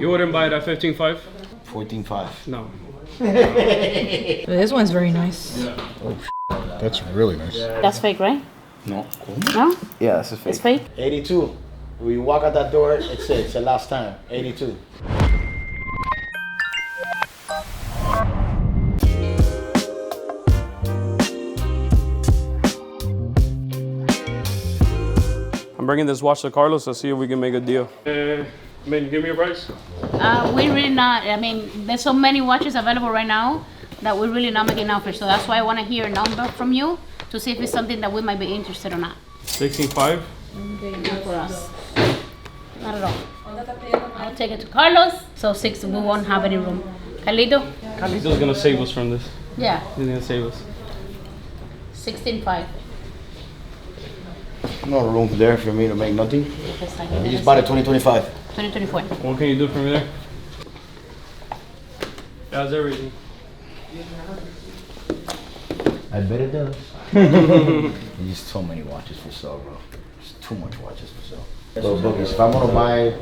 You wouldn't buy it at 15.5? 14.5. No. This one's very nice. Oh, that's really nice. That's fake, right? No. No? Yeah, this is fake. It's fake? 82. When you walk out that door, it's it. It's the last time. 82. I'm bringing this watch to Carlos to see if we can make a deal. Man, give me a price. We're really not. I mean, there's so many watches available right now that we're really not making offers. So that's why I want to hear a number from you to see if it's something that we might be interested or not. 16.5? Not for us. Not at all. I'll take it to Carlos. So 6, we won't have any room. Carlito? Carlito's gonna save us from this. Yeah. He's gonna save us. 16.5. No room there for me to make nothing. You just bought it 2025. 2024. What can you do for me there? That's everything. I bet it does. There's just so many watches for sale, bro. There's too much watches for sale. So, Bookies, if I'm gonna buy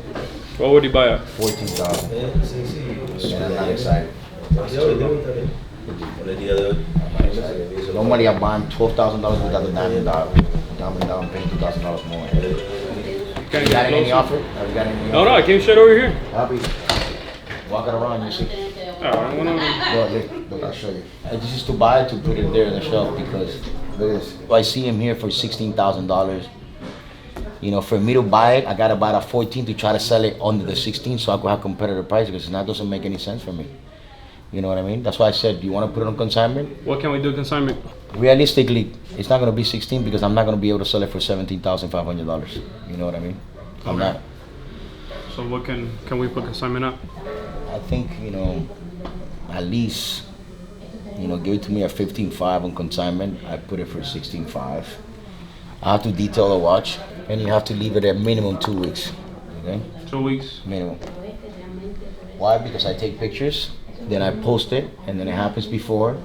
What would you buy at? 14,000. I'm not excited. Normally I'm buying $12,000 without the diamond down, paying $2,000 more. You got any offer? Have you got any offer? No, I came straight over here. Happy. Walk it around, you see. I wanna... Look, I'll show you. I just used to buy it to put it there on the shelf because, look at this. I see him here for $16,000. You know, for me to buy it, I gotta buy it at 14 to try to sell it under the 16 so I could have competitive price because that doesn't make any sense for me. You know what I mean? That's why I said, do you want to put it on consignment? What can we do consignment? Realistically, it's not gonna be 16 because I'm not gonna be able to sell it for $17,500. You know what I mean? I'm not. So what can we put consignment up? I think, you know, at least, you know, give it to me at 15.5 on consignment. I put it for 16.5. I have to detail the watch, and you have to leave it at minimum 2 weeks. Okay? 2 weeks. Minimum. Why? Because I take pictures, then I post it, and then it happens before.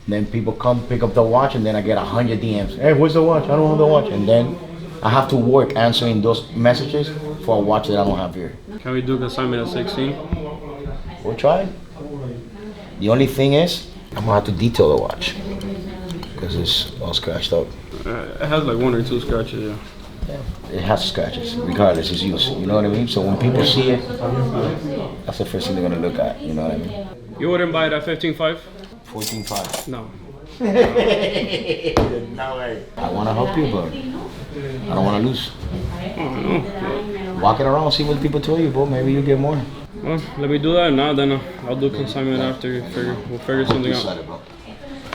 Then people come pick up the watch, and then I get 100 DMs. Hey, where's the watch? I don't have the watch. And then I have to work answering those messages for a watch that I don't have here. Can we do consignment at 16? We'll try. The only thing is, I'm gonna have to detail the watch because it's all scratched up. It has like 1 or 2 scratches, yeah. Yeah, it has scratches, regardless, it's used. You know what I mean? So when people see it, that's the first thing they're gonna look at. You know what I mean? You wouldn't buy it at 15.5? 14.5. No. No way. I wanna help you, but I don't wanna lose. Oh, no. Walk it around, see what people tell you, bro. Maybe you get more. Well, let me do that now, then I'll do consignment after we'll figure something out.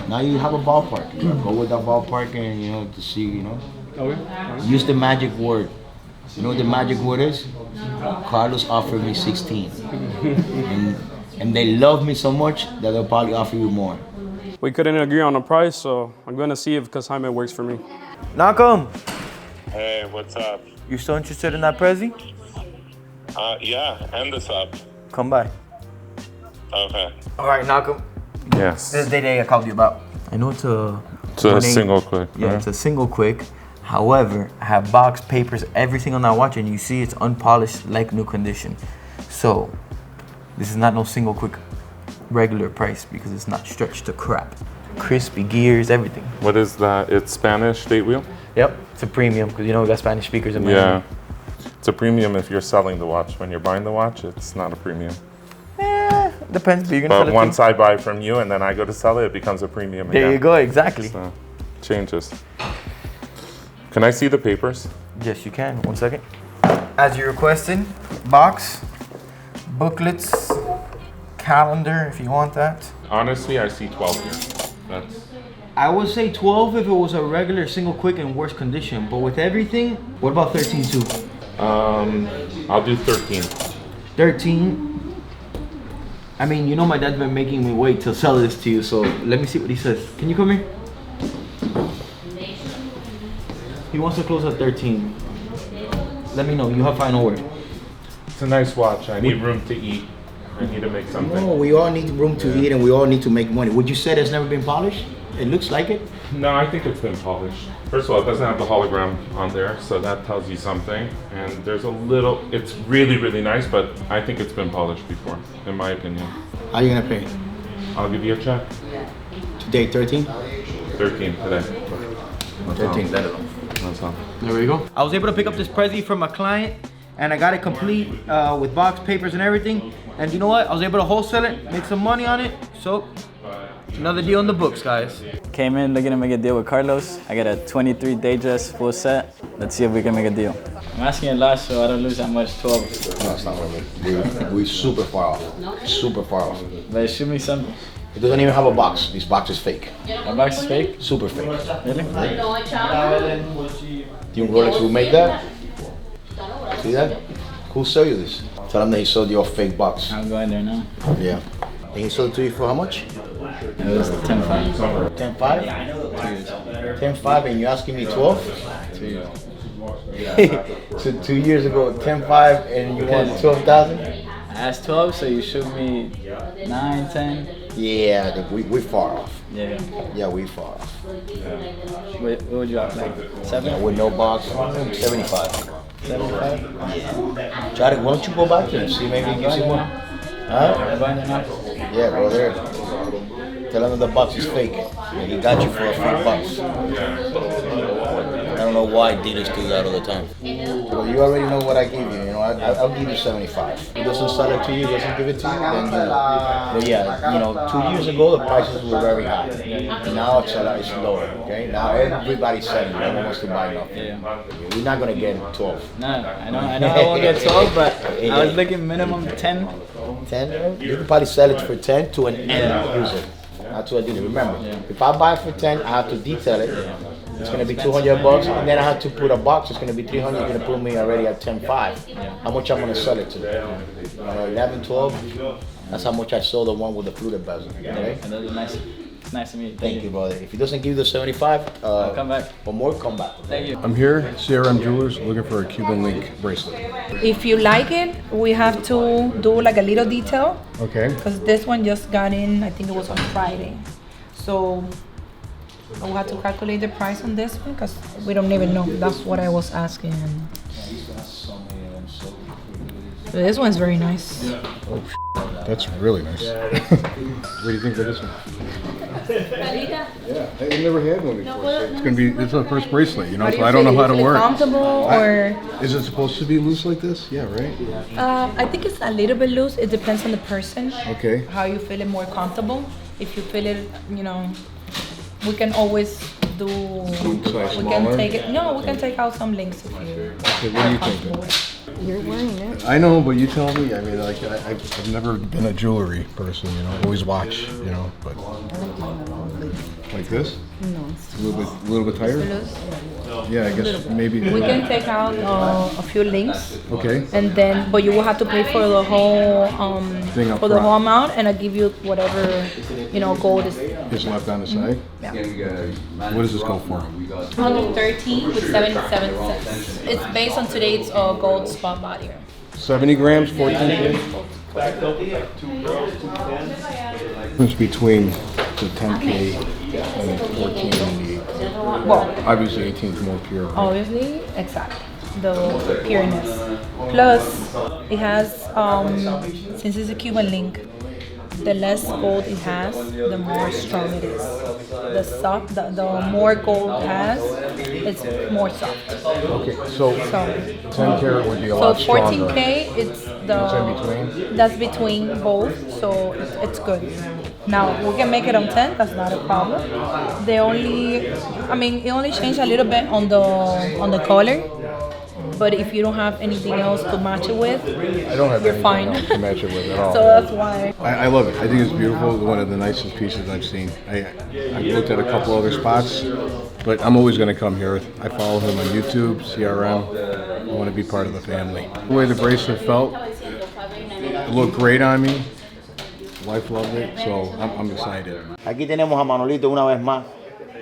Now you have a ballpark. You know, go with that ballpark and, you know, to see, you know. Okay. Use the magic word. You know what the magic word is? Carlos offered me 16. and they love me so much that they'll probably offer you more. We couldn't agree on a price, so I'm gonna see if consignment works for me. Malcolm, Hey, what's up? you still interested in that Prezi? Yeah, and the sub. Come by. Okay. All right, Malcolm. Yes. This is the day I called you about. I know it's a single quick. Yeah, right? it's a single quick. However, I have box, papers, everything on that watch, and you see it's unpolished like new condition. So, this is not no single quick regular price because it's not stretched to crap. Crispy gears, everything. What is that? It's Spanish date wheel? Yep, it's a premium because you know we got Spanish speakers in Yeah. Miami. It's a premium if you're selling the watch. When you're buying the watch, it's not a premium. Depends, but you're gonna But sell it once too. I buy from you and then I go to sell it, it becomes a premium again. There you go, exactly. So, changes. Can I see the papers? Yes, you can. 1 second. As you requested, box, booklets, calendar if you want that. Honestly, I see 12 here. That's I would say 12 if it was a regular single quick in worse condition, but with everything, what about 13 too? I'll do 13. 13. I mean, you know my dad's been making me wait to sell this to you, so let me see what he says. Can you come here? He wants to close at 13. Let me know, you have final word. It's a nice watch. I need room to eat. I need to make something. No, we all need room to eat and we all need to make money. Would you say it's never been polished? It looks like it. No, I think it's been polished. First of all, it doesn't have the hologram on there, so that tells you something. And there's a little, it's really, really nice, but I think it's been polished before, in my opinion. How are you gonna pay? I'll give you a check. Today, 13? 13 today. 13. That's all. There we go. I was able to pick up this Prezi from a client, and I got it complete with box papers and everything. And you know what? I was able to wholesale it, make some money on it. So, another deal in the books, guys. Came in looking to make a deal with Carlos. I got a 23 Datejust full set. Let's see if we can make a deal. I'm asking a lot so I don't lose that much, 12. No, it's not really. We're super far off. Super far off. But shoot me something. It doesn't even have a box. This box is fake. My box is fake? Super fake. Really? Do you Rolex will make that? See that? Who sold you this? Tell him that he sold you a fake box. I'm going there now. Yeah. And he sold it to you for how much? It was 10.5. 10.5? 10.5 and you're asking me 12? 2 years. So 2 years ago, 10.5 and you want 12,000? I asked 12, so you shoot me 9, 10. Yeah, I think we're far off. Yeah. Yeah, we're far off. What would you have, like 7? Yeah, with no box, 75. 75? Try to, why don't you go back there and see maybe he gives you more? Huh? Yeah, go there. Tell him that the box is fake. Yeah, he got you for a fake box. I don't know why dealers do that all the time. Well, you already know what I give you. You know, I'll give you 75. If he doesn't sell it to you, doesn't give it to you, then you know. But yeah, you know, 2 years ago the prices were very high. Now it's lower. Okay, now everybody's selling. No one wants to buy nothing. We're not gonna get 12. No, I know I won't get 12, but I was looking minimum 10. 10? You can probably sell it for 10 to an end user. That's what I did. Remember, if I buy it for 10, I have to detail it. It's gonna be 200 bucks, and then I have to put a box. It's gonna be 300. You're gonna put me already at 10.5. How much I'm gonna sell it to? 11, 12. That's how much I sold the one with the fluted bezel. Okay? And that was nice. It's nice to meet you. Thank you, brother. If he doesn't give you the 75, I'll come back. or more, come back. Thank you. I'm here, CRM Jewelers, looking for a Cuban link bracelet. If you like it, we have to do like a little detail. Okay. Because this one just got in, I think it was on Friday. So I will have to calculate the price on this one because we don't even know. That's what I was asking. This one's very nice. That's really nice. What do you think of this one? Yeah, I never had one before. So it's gonna be, it's the first bracelet, you know, so I don't know how to wear it. Comfortable or? Is it supposed to be loose like this? Yeah, right? I think it's a little bit loose. It depends on the person. Okay. How you feel it more comfortable. If you feel it, you know, we can always do. Size We smaller? can take it. No, we can take out some links if you. Okay, what do you think then? You're wearing it. I know, but you tell me. I mean, like, I've never been a jewelry person, you know. I always watch, you know, but like this? No. A little bit tighter? Yeah, I guess maybe. We can take out a few links. Okay. And then, but you will have to pay for the whole Thing up for the front. whole amount, and I'll give you whatever, you know, gold is. Just left on the side. Yeah. What does this go for? 113 with 77 cents. It's based on today's gold spot value. 70 grams, 14K. It's between the 10K and the 14 and the 8. Well, Obviously, 18 is more pure. obviously, exact. The pureness. Plus, it has, since it's a Cuban link, the less gold it has, the more strong it is. The more gold it has, it's more soft. Okay, so 10 karat would be a So lot stronger. 14K, it's That's in between? that's between both, so it's good. Now we can make it on 10. That's not a problem. It only changed a little bit on the color. But if you don't have anything else to match it with, I don't have you're anything fine. else to match it with at all. So that's why. I love it. I think it's beautiful. One of the nicest pieces I've seen. I've looked at a couple other spots, but I'm always going to come here. I follow him on YouTube, CRM. I want to be part of the family. The way the bracelet felt, it looked great on me. Wife loved it, so I'm excited. Aquí tenemos a Manolito una vez más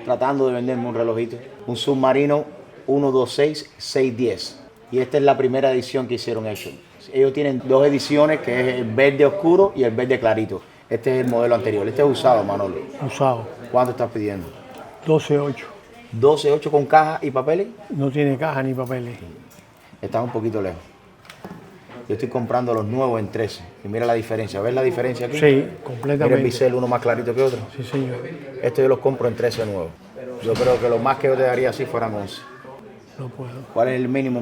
tratando de venderme un relojito, un Submarino 126-610. Y esta es la primera edición que hicieron ellos. Ellos tienen dos ediciones, que es el verde oscuro y el verde clarito. Este es el modelo anterior. Este es usado, Manolo. Usado. ¿Cuánto estás pidiendo? 12.8. 12.8 con caja y papeles. No tiene caja ni papeles. Estás un poquito lejos. Yo estoy comprando los nuevos en 13. Y mira la diferencia. ¿Ves la diferencia aquí? Sí, completamente. Mira el bisel, uno más clarito que otro. Sí, señor. Esto yo los compro en 13 nuevos. Yo creo que lo más que yo te daría así fueran 11. No puedo. ¿Cuál es el mínimo?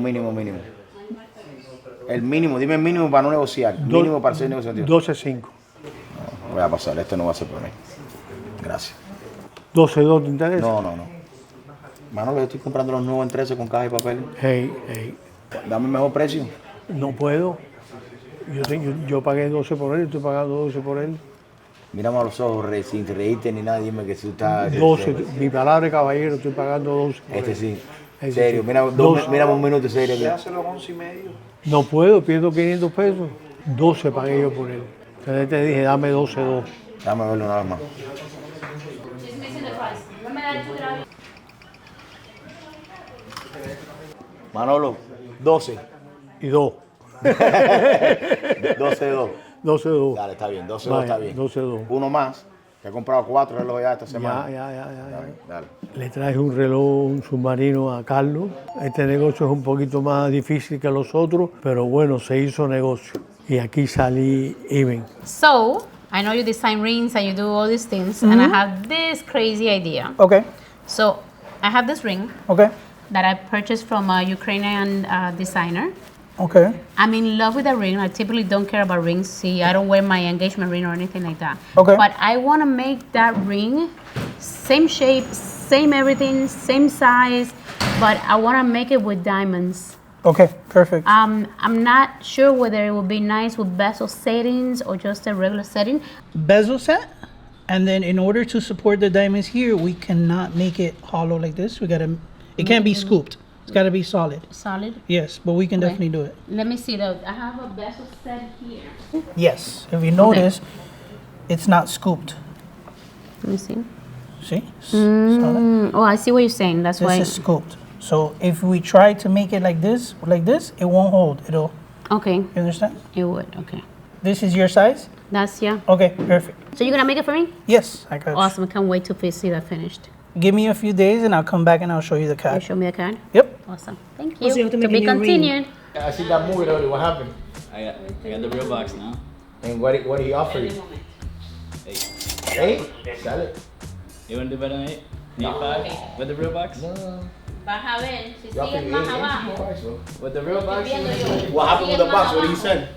El mínimo, dime el mínimo para no negociar. Mínimo para ser negociativo. 12.5. No, voy a pasar, este no va a ser por mí. Gracias. 12.2 te interesa. No. Manolo, yo estoy comprando los nuevos en 13 con caja y papel. Hey. Dame el mejor precio. No puedo. Yo pagué 12 por él, estoy pagando 12 por él. Mírame a los ojos, sin reírte ni nada, dime que tú estás... 12, mi palabra de caballero, estoy pagando 12 por Este él. sí. Ese Serio, sí. mira un minuto serio. No puedo, pierdo 500 pesos. 12 pagué yo por él. Entonces te dije, dame 12.2. Dame verlo una vez más. Manolo, 12. Y 2. 12-2. 12.2. Dale, está bien, 12-2 Vaya, está bien. 12.2. Uno más, que he comprado 4 relojes ya esta semana. Ya. Dale. Le traje un reloj, un submarino a Carlos. Este negocio es un poquito más difícil que los otros, pero bueno, se hizo negocio. Y aquí salí even. So, I know you design rings and you do all these things, and I have this crazy idea. Okay. So, I have this ring Okay. that I purchased from a Ukrainian designer. Okay. I'm in love with the ring. I typically don't care about rings. See, I don't wear my engagement ring or anything like that. Okay. But I want to make that ring same shape, same everything, same size, but I want to make it with diamonds. Okay. Perfect. I'm not sure whether it would be nice with bezel settings or just a regular setting. Bezel set, and then in order to support the diamonds here, we cannot make it hollow like this. It can't be scooped. It's got to be solid. Solid. Yes, but we can Okay. definitely do it. Let me see though. I have a bezel set here. Yes. If you notice, it's not scooped. Let me see. See? Solid. Oh, I see what you're saying. That's This why. is scooped. So if we try to make it like this, it won't hold. It'll. Okay. You understand? It would. Okay. This is your size. That's yeah. Okay. Perfect. So you're gonna make it for me? Yes, I got you. Awesome. I can't wait to see that finished. Give me a few days and I'll come back and I'll show you the Can you card. show me a card? Yep. Awesome. Thank Also, you. you have to make a be new ring. continued. I see that movie already. What happened? I got the real box now. And what did he offer you? 8. 8? Sell it. You want to do better than 8? 8.5? With the real box? Vas a ver si He offered sigues you más 8, abajo. With the real box? What happened with the box? What did he say?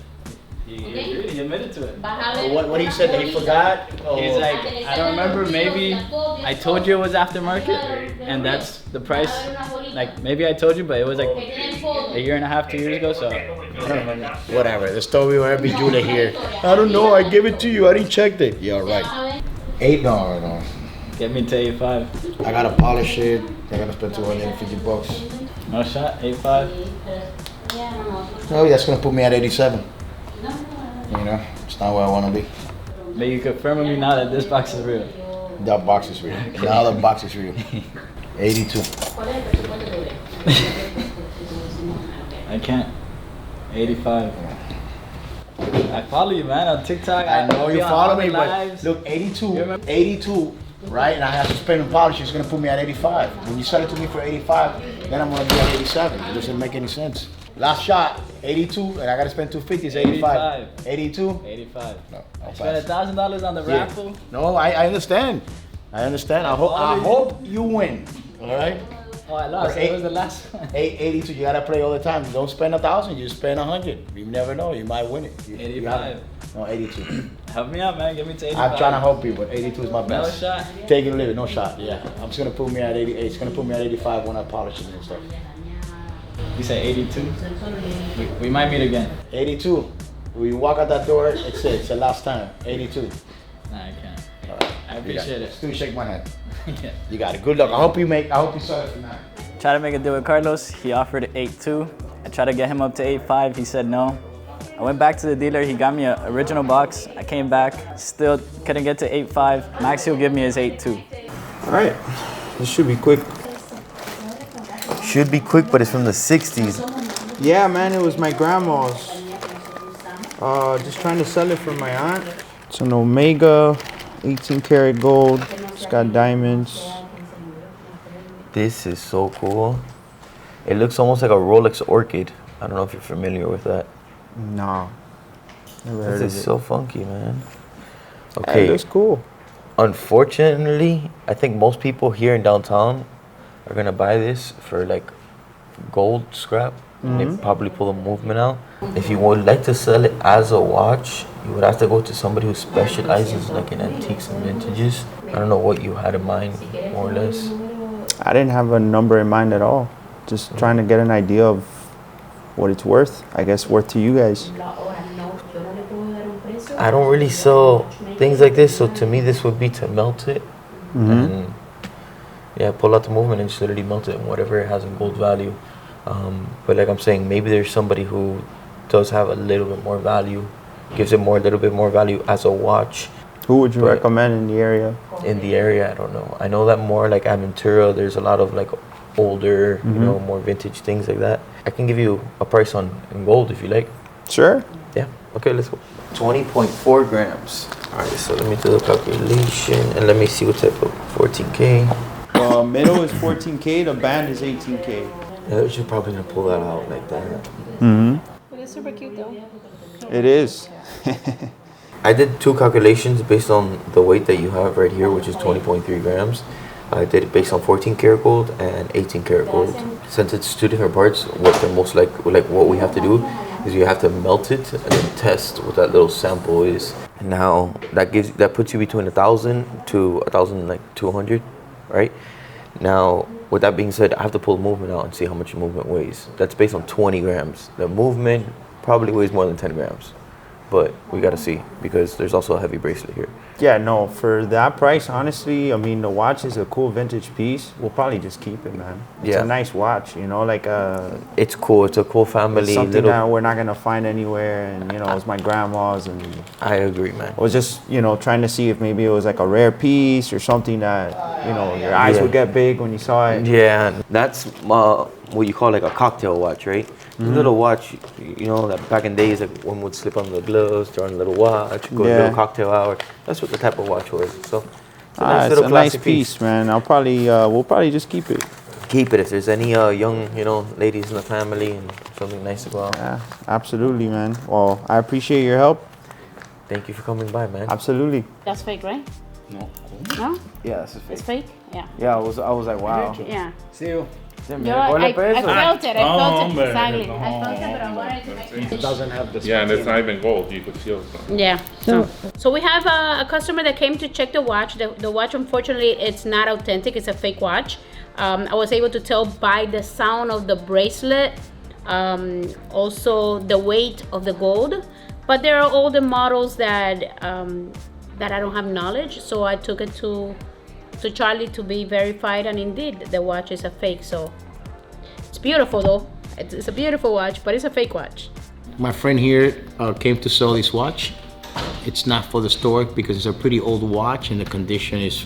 He agreed, he admitted to it. Vas a ver. What did he say? That he forgot? He's like, I don't remember, maybe I told you it was aftermarket, and that's the price. Like, maybe I told you, but it was like a year and a half, 2 years ago, so. Whatever. The story where every jeweler here. I don't know. I give it to you. I didn't check it. Yeah, right. 8? No. Get me to 8.5. I gotta polish it. I gotta spend $250. No shot, 8.5. No, that's gonna put me at 87. You know, it's not where I wanna be. But you confirm with me now that this box is real. That box is real. Now the box is real. 82. I can't. 85. I follow you, man, on TikTok. I know you be on follow all me, the but lives. look, 82, right? And I have to spend on polish. It's gonna put me at 85. When you sell it to me for 85, then I'm gonna be at 87. It doesn't make any sense. Last shot, 82, and I gotta spend 250. It's 85. 82. 85. No, I spent $1,000 on the raffle. No, I understand. I hope you win. All right. Oh, I lost. It was the last one. 82. You gotta play all the time. Don't spend 1,000. You spend 100. You never know. You might win it. 85. No, 82. Help me out, man. Get me to 85. I'm trying to help you, but 82 is my No best. shot. Take it or leave it. No shot. Yeah. I'm just gonna put me at 88. It's gonna put me at 85 when I polish it and stuff. You say 82? We might meet again. 82. When you walk out that door, it's it. It's the last time. 82. Nah, I can't. I appreciate it. Still shake my hand. Yeah. You got it. Good luck. I hope you sell it for 9. Tried to make a deal with Carlos. He offered 8.2. I tried to get him up to 8.5. He said no. I went back to the dealer. He got me an original box. I came back. Still couldn't get to 8.5. Max he'll give me is 8.2. All right, this should be quick. Should be quick, but it's from the 60s. Yeah, man, it was my grandma's. Just trying to sell it for my aunt. It's an Omega 18 karat gold. It's got diamonds. This is so cool. It looks almost like a Rolex Orchid. I don't know if you're familiar with that. No. Never heard This of is it. so funky, man. Hey, Okay. it looks cool. Unfortunately, I think most people here in downtown are gonna buy this for like gold scrap. They probably pull the movement out. If you would like to sell it as a watch, you would have to go to somebody who specializes like in antiques and vintages. I don't know what you had in mind, more or less. I didn't have a number in mind at all. Just trying to get an idea of what it's worth. I guess worth to you guys. I don't really sell things like this, so to me this would be to melt it and yeah, pull out the movement and just literally melt it and whatever it has in gold value. But like I'm saying, maybe there's somebody who does have a little bit more value, gives it a little bit more value as a watch. Who would you recommend in the area? In the area, I don't know. I know that more like Aventura, there's a lot of like older, you know, more vintage things like that. I can give you a price in gold if you like. Sure. Yeah. Okay, let's go. 20.4 grams. All right, so let me do the calculation and let me see what type of 14K. Middle is 14K, the band is 18K. Yeah, you're probably gonna pull that out like that. But it's super cute though. It is. I did two calculations based on the weight that you have right here, which is 20.3 grams. I did it based on 14 karat gold and 18 karat gold. Since it's two different parts, what they're most like what we have to do is you have to melt it and then test what that little sample is. Now that puts you between 1,000 to 1,200, right? Now, with that being said, I have to pull the movement out and see how much the movement weighs. That's based on 20 grams. The movement probably weighs more than 10 grams. But we gotta see, because there's also a heavy bracelet here. Yeah, no, for that price, honestly, I mean, the watch is a cool vintage piece. We'll probably just keep it, man. It's Yeah. a nice watch, you know, like It's cool. It's a cool family. something that we're not gonna find anywhere, and you know, it's my grandma's, and I agree, man. I was just, you know, trying to see if maybe it was like a rare piece or something that, you know, your eyes would get big when you saw it. Yeah, that's what you call like a cocktail watch, right? A little watch, you know, that back in days, like one would slip on the gloves, throw on a little watch, go to a little cocktail hour. That's what the type of watch was. So it's a nice little it's a nice classic piece, man. I'll probably, we'll probably just keep it. Keep it if there's any young, you know, ladies in the family and something nice to go out. Yeah, absolutely, man. Well, I appreciate your help. Thank you for coming by, man. Absolutely. That's fake, right? No. No? Yeah, this is fake. It's fake? Yeah. Yeah, I was like, wow. Yeah. See you. Yo, I felt it. I felt it exactly. I felt it, but I wanted to make sure. It doesn't have the. Yeah, and it's not even gold. You could feel it. Yeah. So we have a customer that came to check the watch. The watch, unfortunately, it's not authentic. It's a fake watch. I was able to tell by the sound of the bracelet, also the weight of the gold. But there are older models that I don't have knowledge. So I took it to Charlie to be verified, and indeed the watch is a fake. So it's beautiful though. It's a beautiful watch, but it's a fake watch. My friend here came to sell this watch. It's not for the store because it's a pretty old watch and the condition is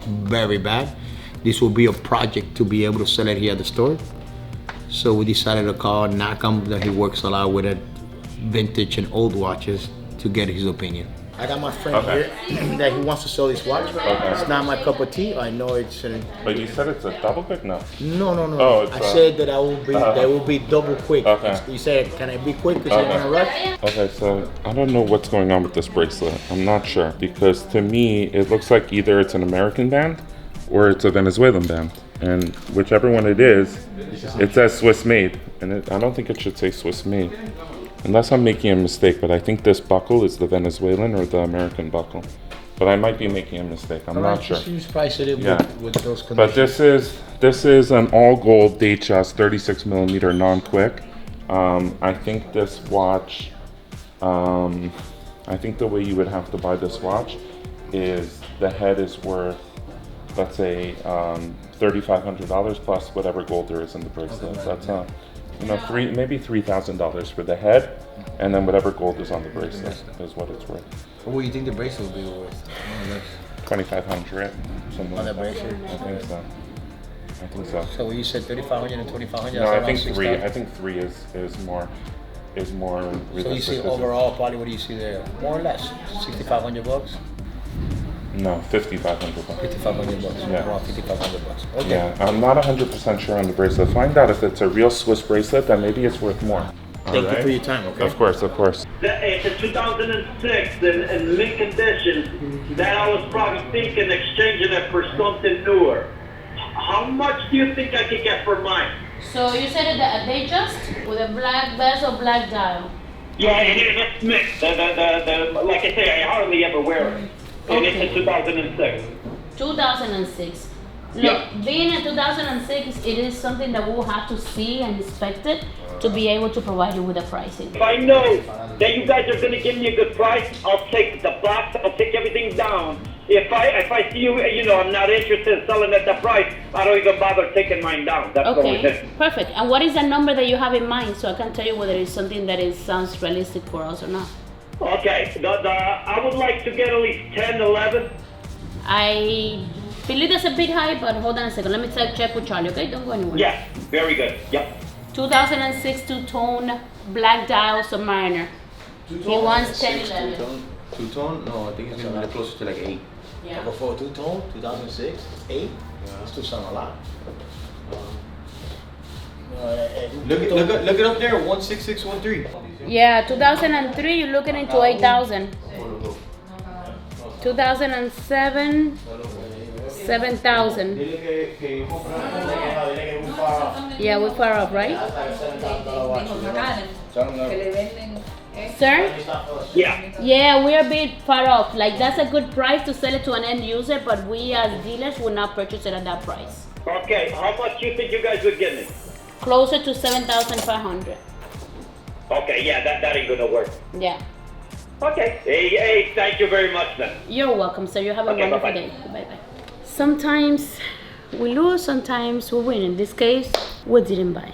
very bad. This will be a project to be able to sell it here at the store. So we decided to call Nakam, that he works a lot with vintage and old watches, to get his opinion. I got my friend here that he wants to sell this watch. It's not my cup of tea. I know it's. But you said it's a double quick? No. No. Oh, I said that I will be double quick. Okay. You said, can I be quick because you're gonna rush? Okay, so I don't know what's going on with this bracelet. I'm not sure, because to me it looks like either it's an American band or it's a Venezuelan band, and whichever one it is, it says Swiss made, and I don't think it should say Swiss made. Unless I'm making a mistake, but I think this buckle is the Venezuelan or the American buckle. But I might be making a mistake. I'm not sure. Just price it with those conditions. But this is an all gold Datejust 36 millimeter non-quick. I think this watch, I think the way you would have to buy this watch is the head is worth, let's say, $3,500 plus whatever gold there is in the bracelet. That's maybe $3,000 for the head, and then whatever gold is on the bracelet is what it's worth. What do you think the bracelet will be worth? $2,500, something On like the bracelet? I think so. So when you said 3,500 and 2,500, No, I think three. I think three is more realistic. So you see overall, probably what do you see there? More or less, $6,500. No, 5,500 bucks. 5,500 bucks. Yeah. Around 5,500 bucks. Okay. Yeah, I'm not 100% sure on the bracelet. Find out if it's a real Swiss bracelet, then maybe it's worth more. Thank you for your time, okay? Of course, of course. It's a 2006 in mint condition that I was probably thinking exchanging it for something newer. How much do you think I could get for mine? So you said a Datejust with a black bezel, black dial. Yeah, it's mixed. Like I say, I hardly ever wear it. And Okay. it's a 2006. 2006. Look, Yeah. being in 2006, it is something that we will have to see and inspect it to be able to provide you with a pricing. If I know that you guys are going to give me a good price, I'll take the box, I'll take everything down. If I see you, I'm not interested in selling at the price, I don't even bother taking mine down. That's the only Okay, thing. perfect. And what is the number that you have in mind so I can tell you whether it's something that sounds realistic for us or not? Okay, I would like to get at least 10, 11. I believe that's a bit high, but hold on a second. Let me check with Charlie, okay? Don't go anywhere. Yeah, very good. Yep. 2006 two-tone black dial Submariner. He wants 10, 11. Two-tone? No, I think it's gonna be closer to like 8. Yeah. But for a two-tone, 2006, 8? That's still sound a lot. Look it up there, 16613. Yeah, 2003, you're looking into 8,000. 2007, 7,000. Yeah, we're far off, right? Sir? Yeah. Yeah, we're a bit far off. Like, that's a good price to sell it to an end user, but we as dealers will not purchase it at that price. Okay, how much do you think you guys would give me? Closer to 7,500. Okay, yeah, that ain't gonna work. Yeah. Okay. Hey, thank you very much then. You're welcome, sir. You have a Okay, wonderful bye-bye. day. Bye-bye. Sometimes we lose, sometimes we win. In this case, we didn't buy.